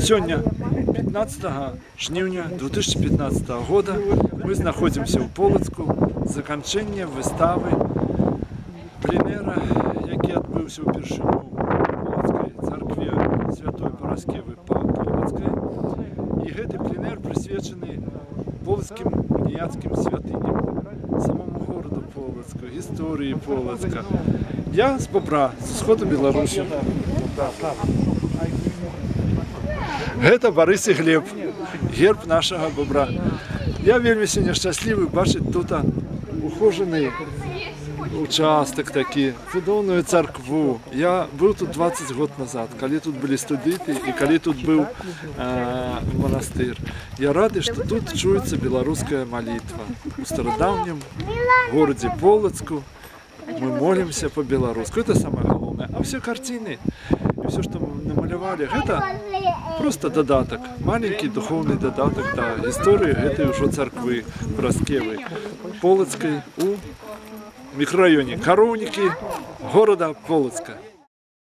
Сегодня, 15 жніўня 2015 года, мы находимся в Полацку. Заканчэнне выставы пленэра, які адбыўся ўпершыню у Полацкай царкве Святой Параскевы Полацкай. І гэты пленэр прысвечаны полацкім уніяцкім святыням, самому гораду Полацку, гісторыі Полацка. Я з Бобра, з усходу Беларусі. Гэта Барыс і Глеб, герб нашага Бобра. Я вельмі сёння шчаслівы бачыць тут ухожаны участак такі, цудоўную царкву. Я быў тут 20 год назад, калі тут былі студыты і калі тут быў манастыр. Я рады, што тут чуецца беларуская малітва. У старадаўнім горадзе Полацку мы молимся по-беларуску. Это самое галоўнае. А все картины, все, что мы намалявалі, гэта просто додаток, маленький духовный додаток до истории этой уже церкви Параскевы Полацкой у микрорайоне Коровники города Полацка.